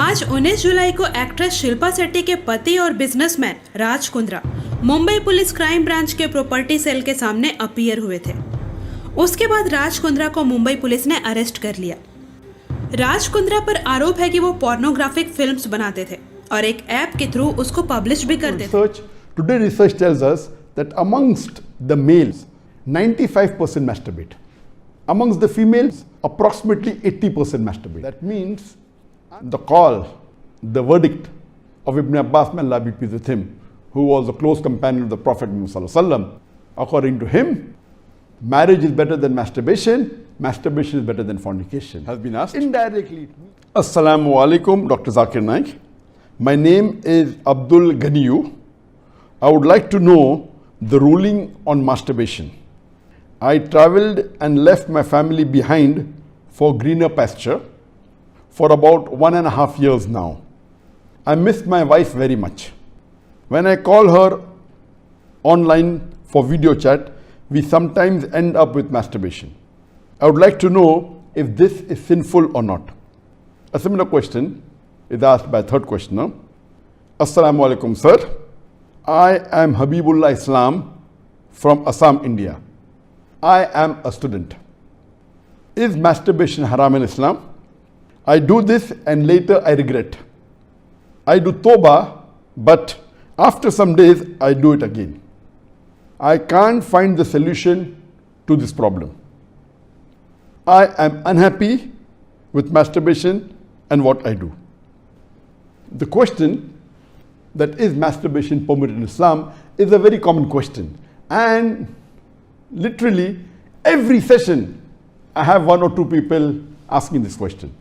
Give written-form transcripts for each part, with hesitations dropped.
आज 19 जुलाई को एक्ट्रेस शिल्पा शेट्टी के पति और businessman Raj Kundra Mumbai police crime branch के प्रॉपर्टी सेल के सामने अपीयर हुए थे। उसके बाद राज कुंद्रा को मुंबई पुलिस ने अरेस्ट कर लिया। राज कुंद्रा पर आरोप है कि वो पोर्नोग्राफिक फिल्म्स बनाते थे और एक ऐप के थ्रू उसको पब्लिश भी करते थे। Today research tells us that amongst the males, 95% masturbate. Amongst the females, approximately 80% masturbate. That means the call, the verdict of Ibn Abbas, may Allah be pleased with him, who was a close companion of the Prophet Muhammad, according to him, marriage is better than masturbation, masturbation is better than fornication, has been asked indirectly. Assalamu alaikum, Dr. Zakir Naik. My name is Abdul Ganiyu. I would like to know the ruling on masturbation. I traveled and left my family behind for greener pasture for about 1.5 years now. I miss my wife very much. When I call her online for video chat, we sometimes end up with masturbation. I would like to know if this is sinful or not. A similar question is asked by a third questioner. Assalamu alaikum, sir. I am Habibullah Islam from Assam, India. I am a student. Is masturbation haram in Islam? I do this and later I regret. I do tawbah, but after some days I do it again. I can't find the solution to this problem. I am unhappy with masturbation and what I do. The question that is masturbation permitted in Islam is a very common question, and literally every session I have one or two people asking this question.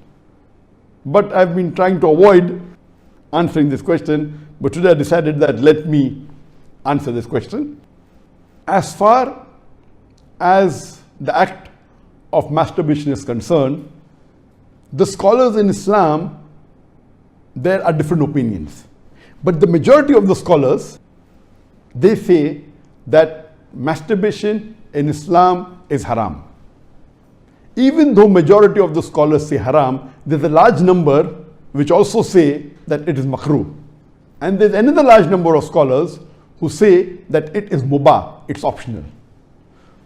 But I've been trying to avoid answering this question, but today I decided that let me answer this question. As far as the act of masturbation is concerned, the scholars in Islam, there are different opinions. But the majority of the scholars, they say that masturbation in Islam is haram. Even though majority of the scholars say haram, there's a large number which also say that it is makruh. And there's another large number of scholars who say that it is mubah, it's optional.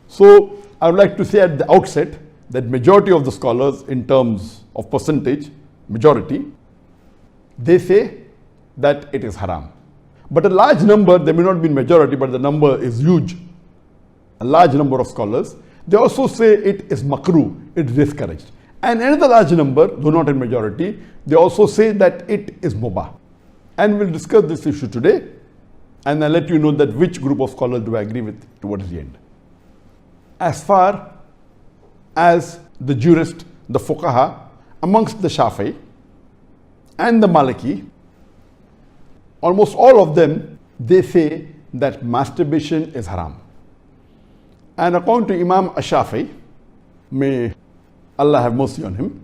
So I would like to say at the outset that majority of the scholars, in terms of percentage, majority, they say that it is haram. But a large number, there may not be majority, but the number is huge. A large number of scholars, they also say it is makruh, it is discouraged. And another large number, though not in majority, they also say that it is mubah. And we'll discuss this issue today, and I'll let you know that which group of scholars do I agree with towards the end. As far as the jurist, the fuqaha, amongst the Shafi'i and the Maliki, almost all of them, they say that masturbation is haram. And according to Imam Ash-Shafi'i, may Allah have mercy on him,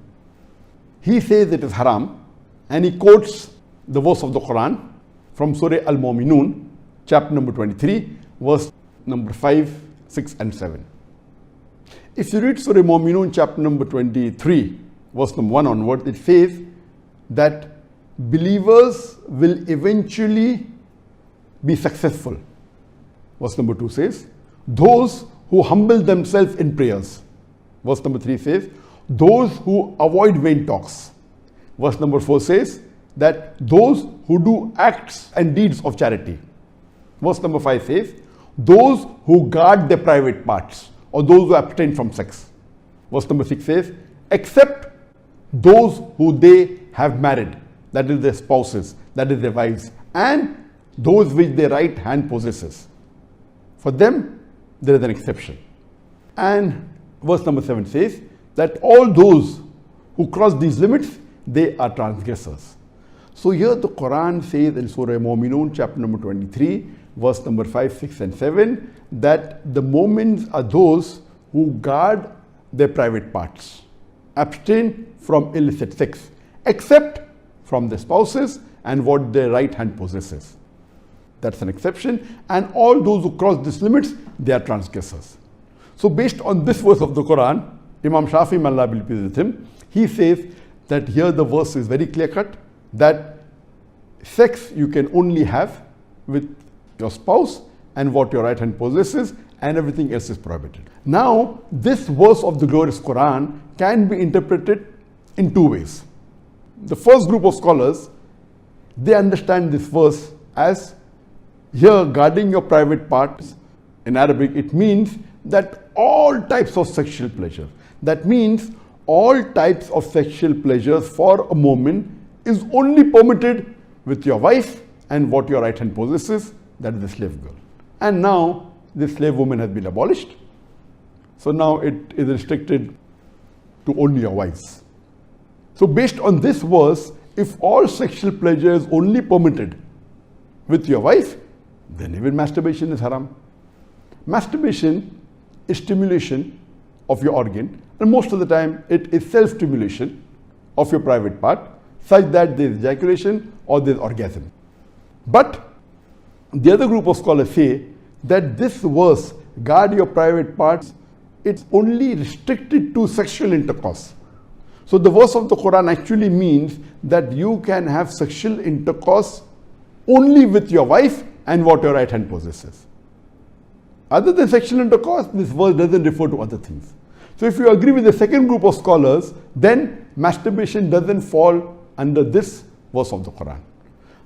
he says it is haram, and he quotes the verse of the Quran from Surah Al-Mu'minun, chapter number 23, verse number 5, 6 and 7. If you read Surah Al-Mu'minun, chapter number 23, verse number 1 onward, it says that believers will eventually be successful. Verse number 2 says, those who humble themselves in prayers. Verse number 3 says, those who avoid vain talks. Verse number 4 says that those who do acts and deeds of charity. Verse number 5 says, those who guard their private parts, or those who abstain from sex. Verse number 6 says, except those who they have married, that is their spouses, that is their wives, and those which their right hand possesses. For them, there is an exception. And verse number 7 says that all those who cross these limits, they are transgressors. So here the Quran says in Surah Al-Mu'minun, chapter number 23, verse number 5, 6 and 7, that the mu'mins are those who guard their private parts, abstain from illicit sex, except from their spouses and what their right hand possesses. That's an exception. And all those who cross these limits, they are transgressors. So based on this verse of the Quran, Imam Shafi'i, may Allah be pleased with him, he says that here the verse is very clear cut that sex you can only have with your spouse and what your right hand possesses, and everything else is prohibited. Now, this verse of the glorious Quran can be interpreted in two ways. The first group of scholars, they understand this verse as here guarding your private parts. In Arabic, it means that all types of sexual pleasure. That means all types of sexual pleasures for a moment is only permitted with your wife and what your right hand possesses, that is the slave girl. And now the slave woman has been abolished. So now it is restricted to only your wives. So based on this verse, if all sexual pleasure is only permitted with your wife, then even masturbation is haram. Masturbation is stimulation of your organ, and most of the time it is self-stimulation of your private part, such that there is ejaculation or there is orgasm. But the other group of scholars say that this verse, guard your private parts, it's only restricted to sexual intercourse. So the verse of the Quran actually means that you can have sexual intercourse only with your wife and what your right hand possesses. Other than sexual intercourse, this verse doesn't refer to other things. So if you agree with the second group of scholars, then masturbation doesn't fall under this verse of the Quran.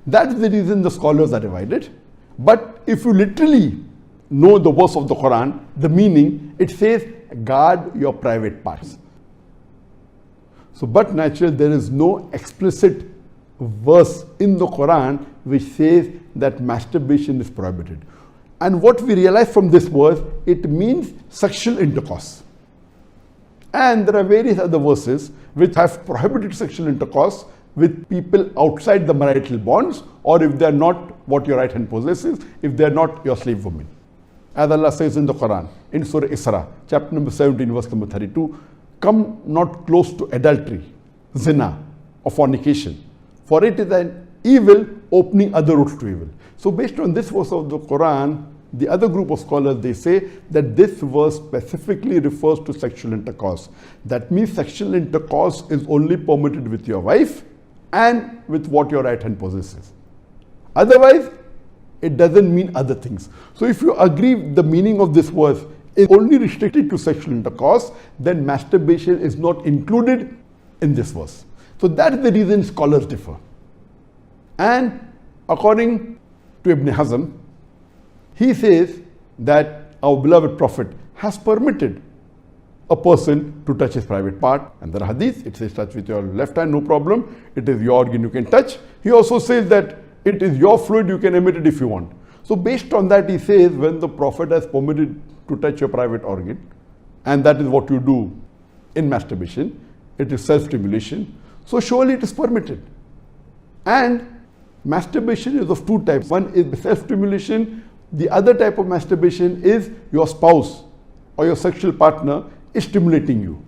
That's the reason the scholars are divided. But if you literally know the verse of the Quran, the meaning, it says, guard your private parts. So, but naturally, there is no explicit verse in the Quran which says that masturbation is prohibited. And what we realize from this verse, it means sexual intercourse. And there are various other verses which have prohibited sexual intercourse with people outside the marital bonds, or if they are not what your right hand possesses, if they are not your slave woman. As Allah says in the Quran, in Surah Isra, chapter number 17, verse number 32, come not close to adultery, zina, or fornication, for it is an evil opening other routes to evil. So based on this verse of the Quran, the other group of scholars, they say that this verse specifically refers to sexual intercourse. That means sexual intercourse is only permitted with your wife and with what your right hand possesses. Otherwise, it doesn't mean other things. So if you agree the meaning of this verse is only restricted to sexual intercourse, then masturbation is not included in this verse. So that is the reason scholars differ. And according to Ibn Hazm, he says that our beloved Prophet has permitted a person to touch his private part. And there are hadith, it says touch with your left hand, no problem. It is your organ, you can touch. He also says that it is your fluid, you can emit it if you want. So based on that, he says when the Prophet has permitted to touch your private organ, and that is what you do in masturbation, it is self-stimulation, so surely it is permitted. And masturbation is of two types. One is self-stimulation. The other type of masturbation is your spouse or your sexual partner is stimulating you.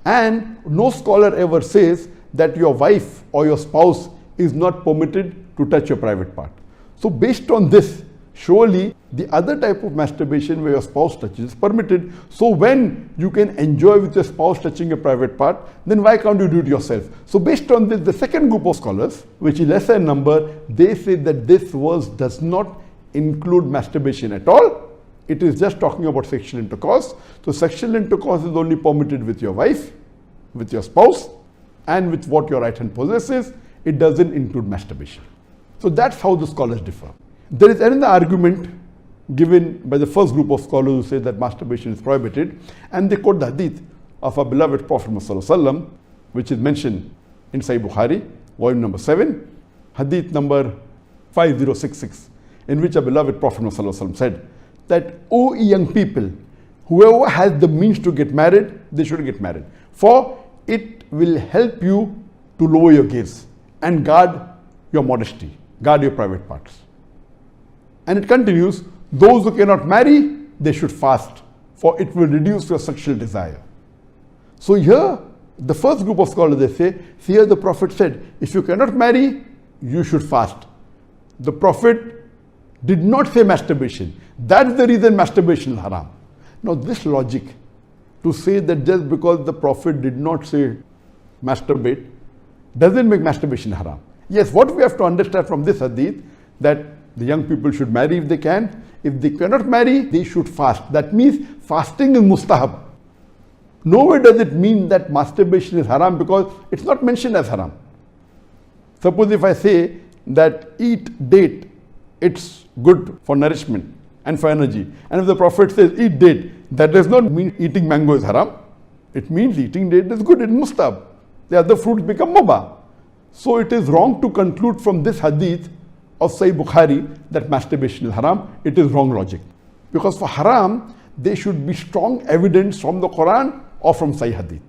And no scholar ever says that your wife or your spouse is not permitted to touch your private part. So based on this, surely the other type of masturbation where your spouse touches is permitted. So when you can enjoy with your spouse touching your private part, then why can't you do it yourself? So based on this, the second group of scholars, which is lesser in number, they say that this verse does not include masturbation at all. It is just talking about sexual intercourse. So sexual intercourse is only permitted with your wife, with your spouse, and with what your right hand possesses. It doesn't include masturbation. So that's how the scholars differ. There is another argument given by the first group of scholars who say that masturbation is prohibited, and they quote the hadith of our beloved Prophet ﷺ, which is mentioned in Sahih Bukhari, volume number 7, hadith number 5066, in which our beloved Prophet ﷺ said that, O young people, whoever has the means to get married, they should get married, for it will help you to lower your gaze and guard your modesty, guard your private parts. And it continues, those who cannot marry, they should fast, for it will reduce your sexual desire. So here, the first group of scholars, they say, here the Prophet said, if you cannot marry, you should fast. The Prophet did not say masturbation. That's the reason masturbation is haram. Now this logic, to say that just because the Prophet did not say masturbate, doesn't make masturbation haram. Yes, what we have to understand from this hadith, that the young people should marry if they can. If they cannot marry, they should fast. That means fasting is mustahab. Nowhere does it mean that masturbation is haram, because it's not mentioned as haram. Suppose if I say that eat date, it's good for nourishment and for energy. And if the Prophet says eat date, that does not mean eating mango is haram. It means eating date is good, it's mustahab. The other fruits become mubah. So it is wrong to conclude from this hadith of Sahih Bukhari that masturbation is haram. It is wrong logic. Because for haram, there should be strong evidence from the Quran or from Sahih Hadith.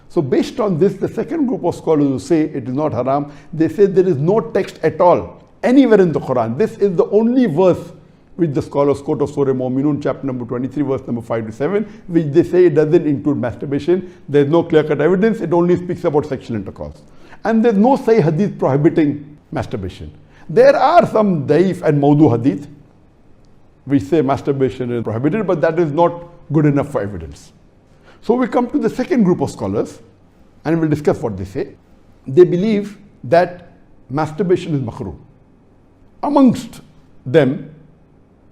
So based on this, the second group of scholars who say it is not haram, they say there is no text at all anywhere in the Quran. This is the only verse which the scholars quote of Surah Mu'minun, chapter number 23, verse number 5 to 7, which they say it doesn't include masturbation. There is no clear-cut evidence. It only speaks about sexual intercourse. And there is no Sahih Hadith prohibiting masturbation. There are some Daif and Mawdu Hadith which say masturbation is prohibited, but that is not good enough for evidence. So we come to the second group of scholars, and we'll discuss what they say. They believe that masturbation is makruh. Amongst them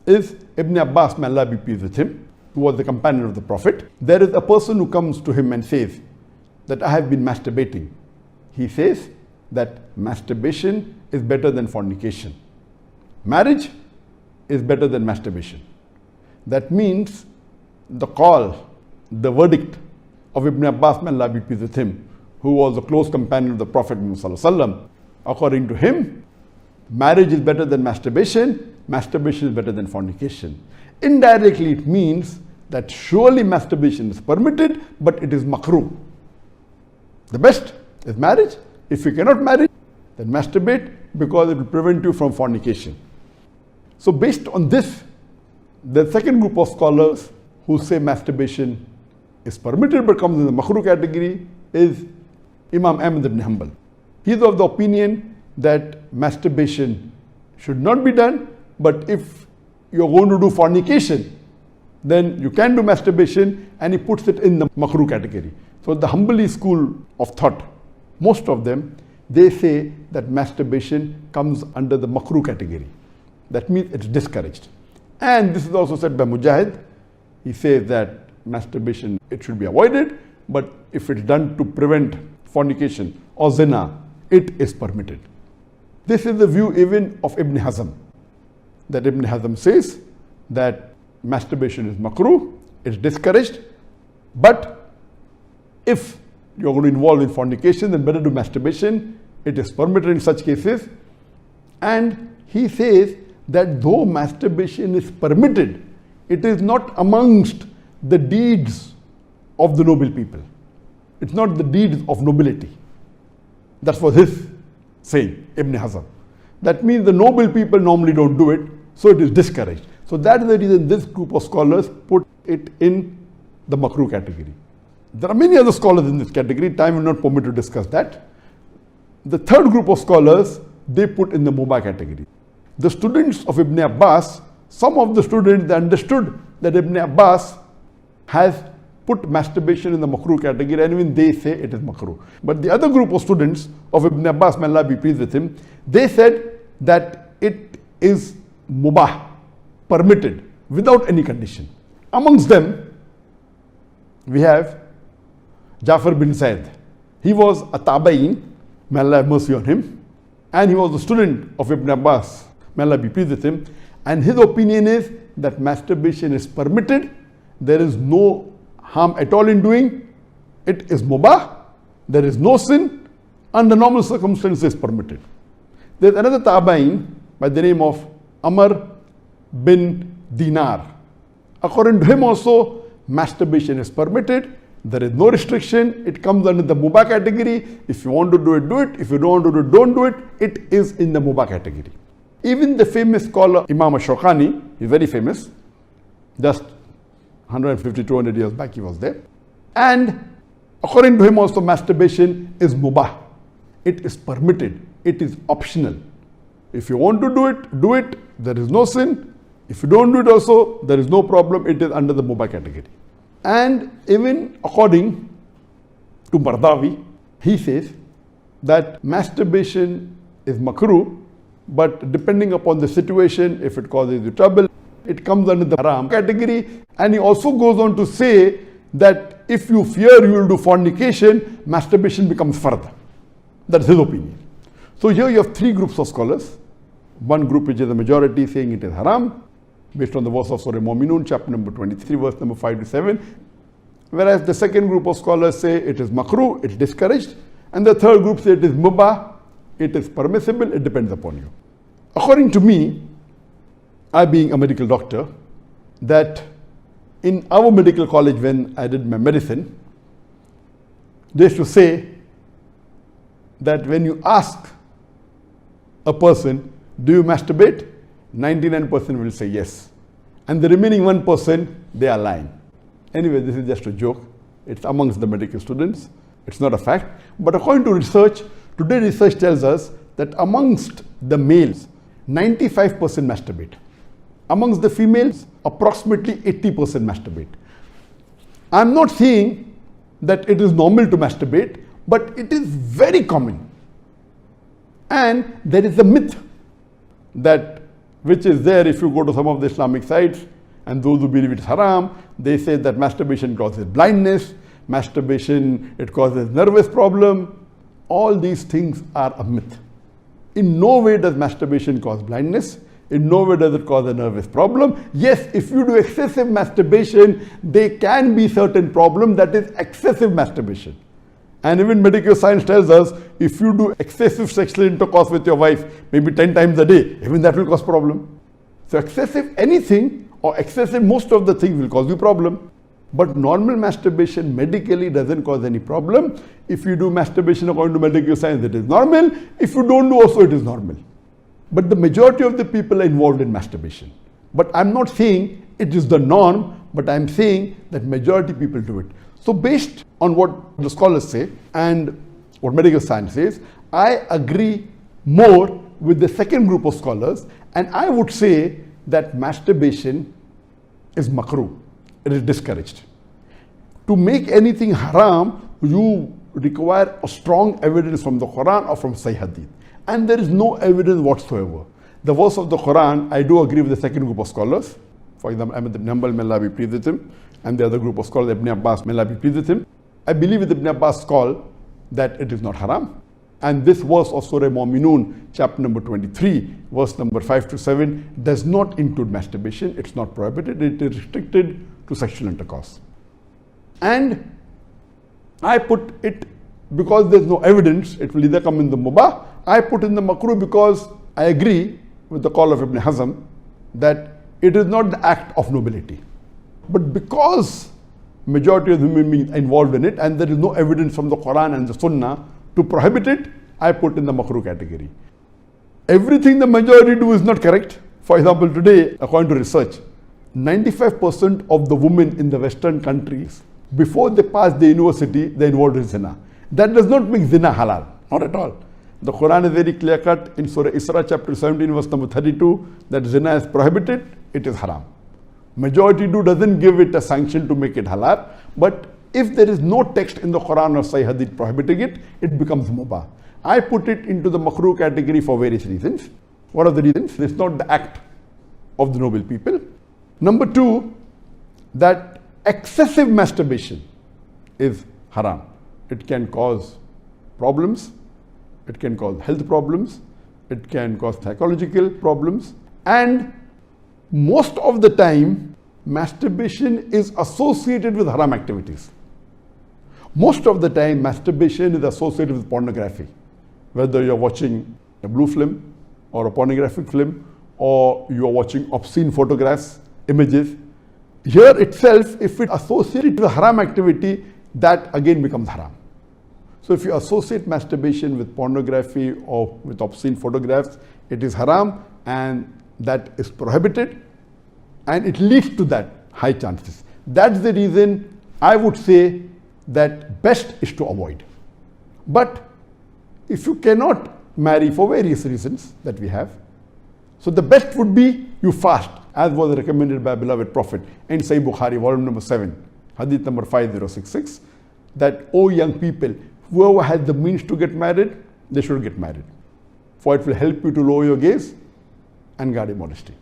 is Ibn Abbas, may Allah be pleased with him, who was the companion of the Prophet. There is a person who comes to him and says that I have been masturbating. He says that masturbation is better than fornication. Marriage is better than masturbation. That means the call, the verdict of Ibn Abbas, may Allah be pleased with him, who was a close companion of the Prophet Muhammad, according to him, marriage is better than masturbation, masturbation is better than fornication. Indirectly, it means that surely masturbation is permitted, but it is makruh. The best is marriage. If you cannot marry, then masturbate, because it will prevent you from fornication. So based on this, the second group of scholars who say masturbation is permitted but comes in the makruh category is Imam Ahmad ibn Hanbal. He is of the opinion that masturbation should not be done, but if you are going to do fornication, then you can do masturbation, and he puts it in the makruh category. So the Hanbali school of thought, most of them, they say that masturbation comes under the makruh category. That means it's discouraged. And this is also said by Mujahid. He says that masturbation, it should be avoided, but if it's done to prevent fornication or zina, it is permitted. This is the view even of Ibn Hazm, that Ibn Hazm says that masturbation is makruh, it's discouraged, but if you're going to involve in fornication, then better do masturbation, it is permitted in such cases. And he says that though masturbation is permitted, it is not amongst the deeds of the noble people. It's not the deeds of nobility. That was his saying, Ibn Hazm. That means the noble people normally don't do it, so it is discouraged. So that is the reason this group of scholars put it in the makruh category. There are many other scholars in this category. Time will not permit to discuss that. The third group of scholars, they put in the mubah category. The students of Ibn Abbas, some of the students, they understood that Ibn Abbas has put masturbation in the makruh category, and even they say it is makruh. But the other group of students of Ibn Abbas, may Allah be pleased with him, they said that it is mubah, permitted, without any condition. Amongst them, we have Jafar bin Zaid. He was a tabain, may Allah have mercy on him, and he was a student of Ibn Abbas, may Allah be pleased with him, and his opinion is that masturbation is permitted, there is no harm at all in doing, it is mubah, there is no sin, under normal circumstances permitted. There is another tabain by the name of Amr bin Dinar. According to him also, masturbation is permitted, there is no restriction, it comes under the mubah category. If you want to do it, do it. If you don't want to do it, don't do it. It is in the mubah category. Even the famous scholar Imam Shawkani, he's very famous, just 150, 200 years back he was there. And according to him also, masturbation is mubah. It is permitted. It is optional. If you want to do it, do it. There is no sin. If you don't do it also, there is no problem. It is under the mubah category. And even according to Mardawi, he says that masturbation is makruh, but depending upon the situation, if it causes you trouble, it comes under the haram category. And he also goes on to say that if you fear you will do fornication, masturbation becomes fard. That's his opinion. So here you have three groups of scholars. One group which is the majority saying it is haram, based on the verse of Surah Mu'minun, chapter number 23, verse number 5 to 7. Whereas the second group of scholars say it is makruh, it's discouraged. And the third group say it is mubah, it is permissible, it depends upon you. According to me, I being a medical doctor, that in our medical college when I did my medicine, they used to say that when you ask a person, do you masturbate? 99% will say yes. And the remaining 1%, they are lying. Anyway, this is just a joke. It's amongst the medical students. It's not a fact. But according to research, today research tells us that amongst the males, 95% masturbate. Amongst the females, approximately 80% masturbate. I'm not saying that it is normal to masturbate, but it is very common. And there is a myth that which is there if you go to some of the Islamic sites, and those who believe it's haram, they say that masturbation causes blindness, masturbation, it causes nervous problem. All these things are a myth. In no way does masturbation cause blindness. In no way does it cause a nervous problem. Yes, if you do excessive masturbation, there can be certain problem, that is excessive masturbation. And even medical science tells us, if you do excessive sexual intercourse with your wife, maybe 10 times a day, even that will cause problem. So excessive anything or excessive most of the things will cause you problem. But normal masturbation medically doesn't cause any problem. If you do masturbation according to medical science, it is normal. If you don't do also, it is normal. But the majority of the people are involved in masturbation. But I'm not saying it is the norm, but I'm saying that majority people do it. So based on what the scholars say and what medical science says, I agree more with the second group of scholars, and I would say that masturbation is makruh. It is discouraged. To make anything haram, you require a strong evidence from the Quran or from Sahih Hadith. And there is no evidence whatsoever. The verse of the Quran, I do agree with the second group of scholars. For example, Ahmad ibn Hanbal, may Allah be pleased with him, and the other group of scholars, Ibn Abbas, may Allah be pleased with him. I believe with Ibn Abbas' call that it is not haram. And this verse of Surah Mu'minun, chapter number 23, verse number 5 to 7, does not include masturbation. It's not prohibited. It is restricted to sexual intercourse. And I put it, because there's no evidence, it will either come in the mubah. I put in the makruh because I agree with the call of Ibn Hazm that it is not the act of nobility. But because majority of human beings are involved in it and there is no evidence from the Quran and the Sunnah to prohibit it, I put in the makruh category. Everything the majority do is not correct. For example, today, according to research, 95% of the women in the Western countries, before they pass the university, they involved in zina. That does not make zina halal, not at all. The Quran is very clear cut in Surah Isra chapter 17 verse number 32 that zina is prohibited, it is haram. Majority do doesn't give it a sanction to make it halal, but if there is no text in the Quran or Sahih Hadith prohibiting it, it becomes mubah. I put it into the makruh category for various reasons. What are the reasons? It's not the act of the noble people. Number two, that excessive masturbation is haram. It can cause problems. It can cause health problems. It can cause psychological problems. And most of the time, masturbation is associated with haram activities. Most of the time, masturbation is associated with pornography. Whether you're watching a blue film or a pornographic film, or you're watching obscene photographs, images. Here itself, if it associated with haram activity, that again becomes haram. So if you associate masturbation with pornography or with obscene photographs, it is haram and that is prohibited, and it leads to that high chances. That's the reason I would say that best is to avoid. But if you cannot marry for various reasons that we have, so the best would be you fast, as was recommended by beloved Prophet in Sahih Bukhari, volume number 7, hadith number 5066, that, O young people, whoever has the means to get married, they should get married. for it will help you to lower your gaze and guard your modesty.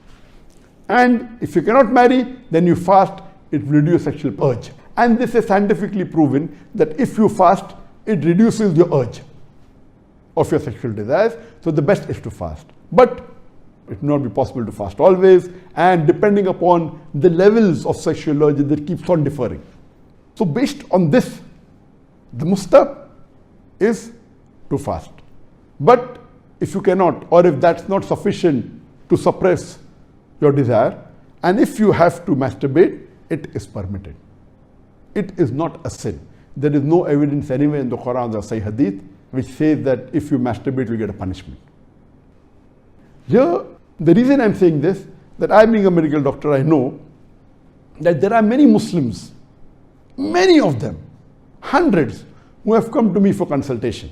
And if you cannot marry, then you fast, it will reduce sexual urge. And this is scientifically proven that if you fast, it reduces your urge of your sexual desires. So the best is to fast. But it will not be possible to fast always, and depending upon the levels of sexual urge, that keeps on differing. So based on this, the mustahab is to fast. But if you cannot, or if that's not sufficient to suppress your desire, and if you have to masturbate, it is permitted. It is not a sin. There is no evidence anywhere in the Quran or Sahih Hadith which says that if you masturbate, you get a punishment. Here, the reason I'm saying this, that I being a medical doctor, I know that there are many Muslims, many of them, hundreds, who have come to me for consultation.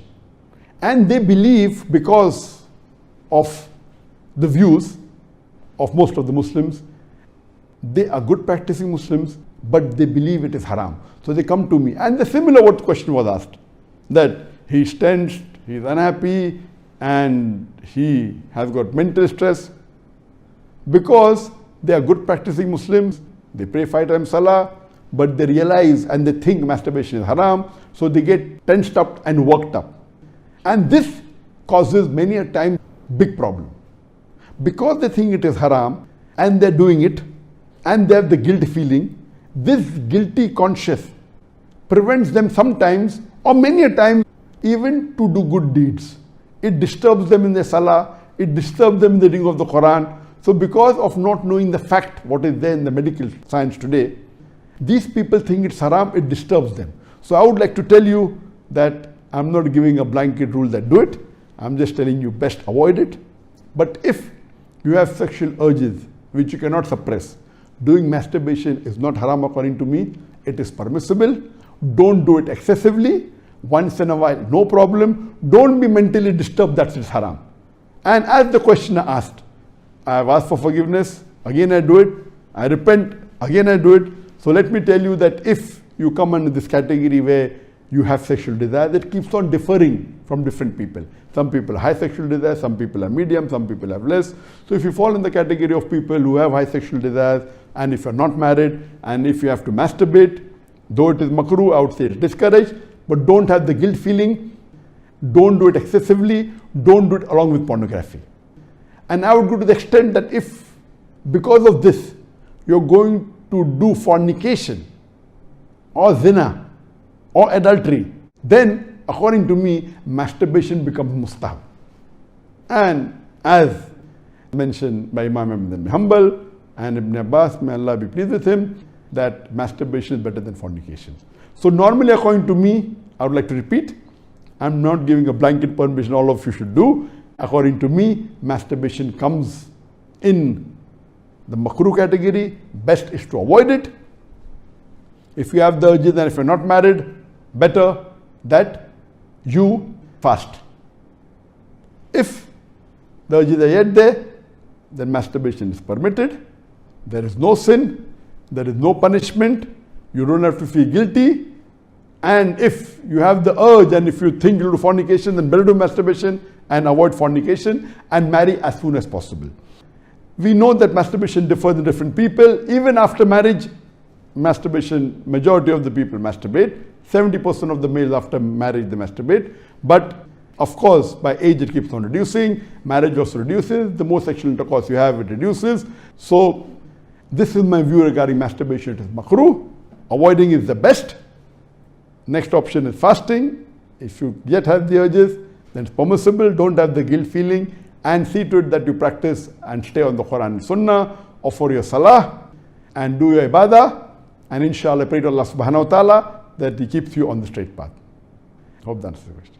And they believe, because of the views of most of the Muslims, they are good practicing Muslims, but they believe it is haram. So they come to me. And the similar what question was asked, that he's tensed, he's unhappy, and he has got mental stress. Because they are good practicing Muslims, they pray 5 times salah, but they realize and they think masturbation is haram, so they get tensed up and worked up. And this causes many a time big problem. Because they think it is haram and they're doing it and they have the guilt feeling, this guilty conscience prevents them sometimes, or many a time, even to do good deeds. It disturbs them in their salah, it disturbs them in the reading of the Quran. So because of not knowing the fact, what is there in the medical science today, these people think it's haram, it disturbs them. So I would like to tell you that I'm not giving a blanket rule that do it. I'm just telling you best avoid it. But if you have sexual urges which you cannot suppress, doing masturbation is not haram according to me. It is permissible. Don't do it excessively. Once in a while, no problem. Don't be mentally disturbed that it's haram. And as the questioner asked, I have asked for forgiveness, again I do it. I repent, again I do it. So let me tell you that if you come under this category where you have sexual desire, that keeps on differing from different people. Some people have high sexual desire, some people are medium, some people have less. So if you fall in the category of people who have high sexual desires, and if you're not married, and if you have to masturbate, though it is makruh, I would say it's discouraged, but don't have the guilt feeling, don't do it excessively, don't do it along with pornography. And I would go to the extent that if, because of this, you're going to do fornication, or zina, or adultery, then according to me, masturbation becomes mustahab. And as mentioned by Imam Ahmad bin Hanbal and Ibn Abbas, may Allah be pleased with him, that masturbation is better than fornication. So normally according to me, I would like to repeat, I'm not giving a blanket permission all of you should do. According to me, masturbation comes in the makruh category. Best is to avoid it. If you have the urges and if you're not married, better that you fast. If the urges are yet there, then masturbation is permitted. There is no sin, there is no punishment, you don't have to feel guilty. And if you have the urge and if you think you'll do fornication, then better do masturbation and avoid fornication and marry as soon as possible. We know that masturbation differs in different people. Even after marriage, masturbation, majority of the people masturbate. 70% of the males after marriage, they masturbate. But of course, by age it keeps on reducing. Marriage also reduces. The more sexual intercourse you have, it reduces. So this is my view regarding masturbation. It is makruh. Avoiding is the best. Next option is fasting. If you yet have the urges, then it's permissible. Don't have the guilt feeling, and see to it that you practice and stay on the Quran and Sunnah, offer your salah and do your ibadah, and inshallah pray to Allah subhanahu wa ta'ala that He keeps you on the straight path. Hope that answers the question.